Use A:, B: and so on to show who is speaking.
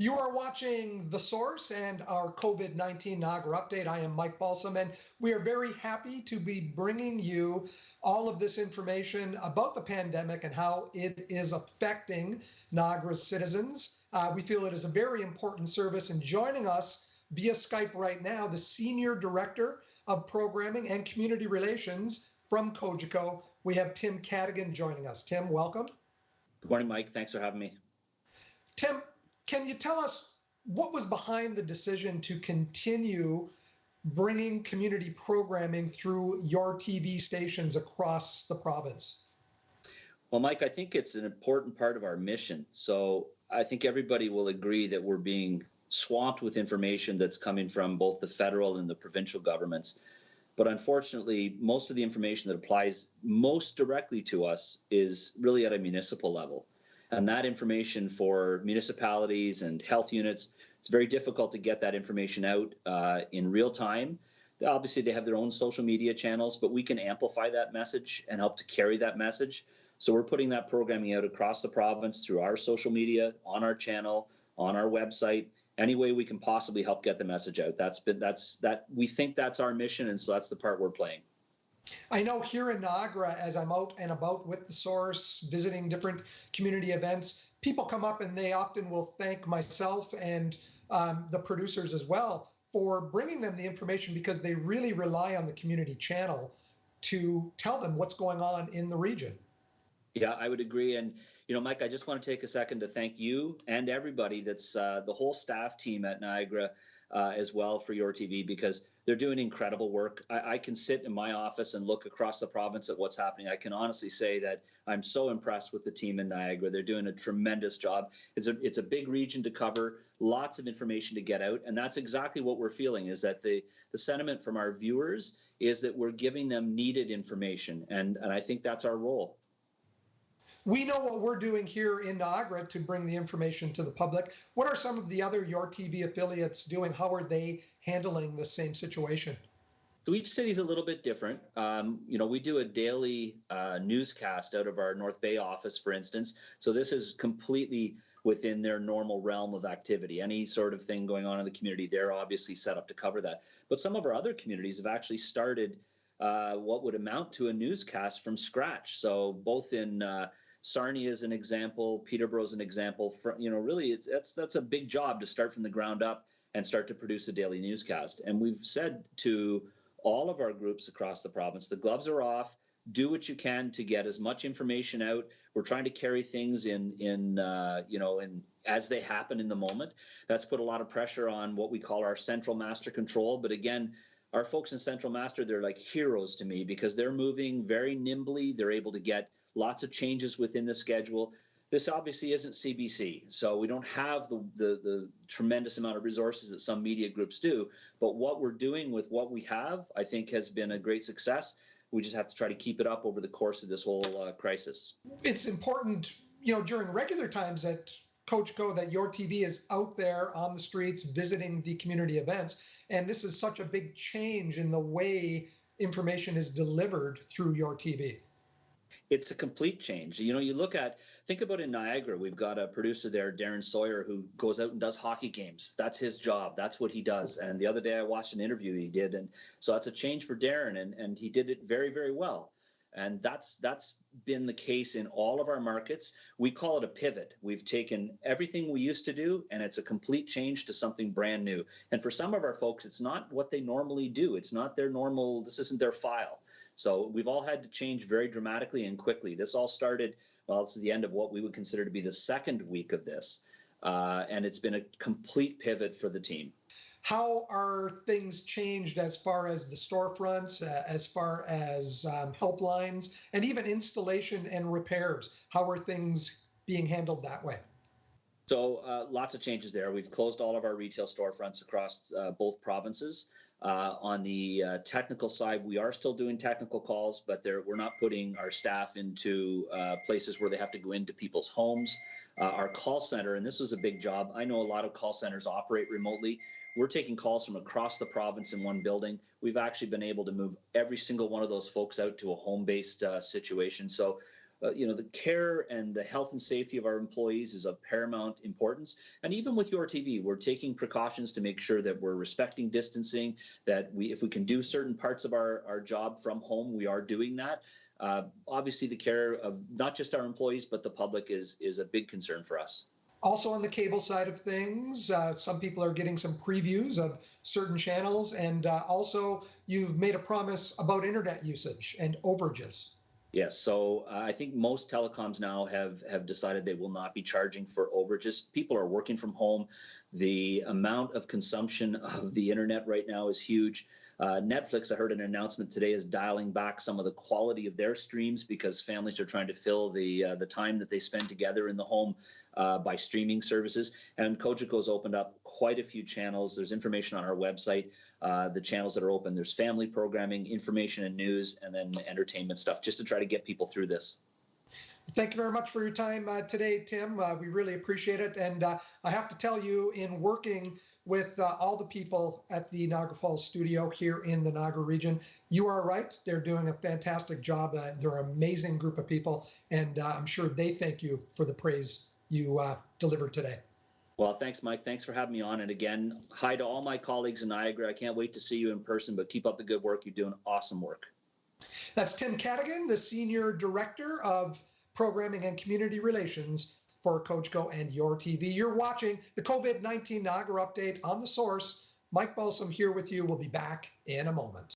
A: You are watching The Source and our COVID-19 Niagara update. I am Mike Balsam, and we are very happy to be bringing you all of this information about the pandemic and how it is affecting Niagara's citizens. We feel it is a very important service, and joining us via Skype right now, the Senior Director of Programming and Community Relations from Cogeco, we have Tim Caddigan joining us. Tim, welcome.
B: Good morning, Mike. Thanks for having me.
A: Tim, can you tell us what was behind the decision to continue bringing community programming through YourTV stations across the province?
B: Well, Mike, I think it's an important part of our mission. So I think everybody will agree that we're being swamped with information that's coming from both the federal and the provincial governments. But unfortunately, most of the information that applies most directly to us is really at a municipal level. And that information for municipalities and health units, it's very difficult to get that information out in real time. Obviously, they have their own social media channels, but we can amplify that message and help to carry that message. So we're putting that programming out across the province through our social media, on our channel, on our website, any way we can possibly help get the message out. We think that's our mission, and so that's the part we're playing.
A: I know here in Niagara, as I'm out and about with The Source, visiting different community events, people come up and they often will thank myself and the producers as well for bringing them the information, because they really rely on the community channel to tell them what's going on in the region.
B: Yeah, I would agree. And, Mike, I just want to take a second to thank you and everybody that's the whole staff team at Niagara as well for YourTV, because they're doing incredible work. I can sit in my office and look across the province at what's happening. I can honestly say that I'm so impressed with the team in Niagara. They're doing a tremendous job. It's a big region to cover, lots of information to get out. And that's exactly what we're feeling, is that the sentiment from our viewers is that we're giving them needed information. And I think that's our role.
A: We know what we're doing here in Niagara to bring the information to the public. What are some of the other YourTV affiliates doing? How are they handling the same situation?
B: So each city's a little bit different. We do a daily newscast out of our North Bay office, for instance. So this is completely within their normal realm of activity. Any sort of thing going on in the community, they're obviously set up to cover that. But some of our other communities have actually started what would amount to a newscast from scratch. So both in Sarnia is an example, Peterborough is an example. Really, that's a big job to start from the ground up and start to produce a daily newscast. And we've said to all of our groups across the province, the gloves are off. Do what you can to get as much information out. We're trying to carry things in as they happen in the moment. That's put a lot of pressure on what we call our central master control. But again, our folks in Central Master, they're like heroes to me, because they're moving very nimbly. They're able to get lots of changes within the schedule. This obviously isn't CBC, so we don't have the tremendous amount of resources that some media groups do. But what we're doing with what we have, I think, has been a great success. We just have to try to keep it up over the course of this whole crisis.
A: It's important, during regular times at Cogeco, that YourTV is out there on the streets visiting the community events. And this is such a big change in the way information is delivered through YourTV.
B: It's a complete change. Think about in Niagara, we've got a producer there, Darren Sawyer, who goes out and does hockey games. That's his job. That's what he does. And the other day I watched an interview he did. And so that's a change for Darren, and he did it very, very well. And that's been the case in all of our markets. We call it a pivot. We've taken everything we used to do, and it's a complete change to something brand new. And for some of our folks, it's not what they normally do. It's not their normal, this isn't their file. So we've all had to change very dramatically and quickly. This all started, it's the end of what we would consider to be the second week of this. And it's been a complete pivot for the team.
A: How are things changed as far as the storefronts, as far as helplines, and even installation and repairs? How are things being handled that way?
B: So lots of changes there. We've closed all of our retail storefronts across both provinces. On the technical side, we are still doing technical calls, but we're not putting our staff into places where they have to go into people's homes. Our call center, and this was a big job. I know a lot of call centers operate remotely. We're taking calls from across the province in one building. We've actually been able to move every single one of those folks out to a home-based situation. So the care and the health and safety of our employees is of paramount importance. And even with YourTV, we're taking precautions to make sure that we're respecting distancing, that if we can do certain parts of our job from home, we are doing that. Obviously, the care of not just our employees, but the public is a big concern for us.
A: Also on the cable side of things, some people are getting some previews of certain channels, and also you've made a promise about internet usage and overages.
B: Yes, so I think most telecoms now have decided they will not be charging for overages. People are working from home. The amount of consumption of the internet right now is huge. Netflix, I heard an announcement today, is dialing back some of the quality of their streams because families are trying to fill the time that they spend together in the home by streaming services. And Cogeco has opened up quite a few channels. There's information on our website, the channels that are open. There's family programming, information and news, and then entertainment stuff, just to try to get people through this.
A: Thank you very much for your time today, Tim. We really appreciate it. And I have to tell you, in working with all the people at the Niagara Falls studio here in the Niagara region, you are right. They're doing a fantastic job. They're an amazing group of people, and I'm sure they thank you for the praise you delivered today.
B: Well, thanks, Mike. Thanks for having me on. And again, hi to all my colleagues in Niagara. I can't wait to see you in person, but keep up the good work. You're doing awesome work.
A: That's Tim Caddigan, the Senior Director of Programming and Community Relations for Cogeco and YourTV. You're watching the COVID-19 Niagara update on The Source. Mike Balsam here with you. We'll be back in a moment.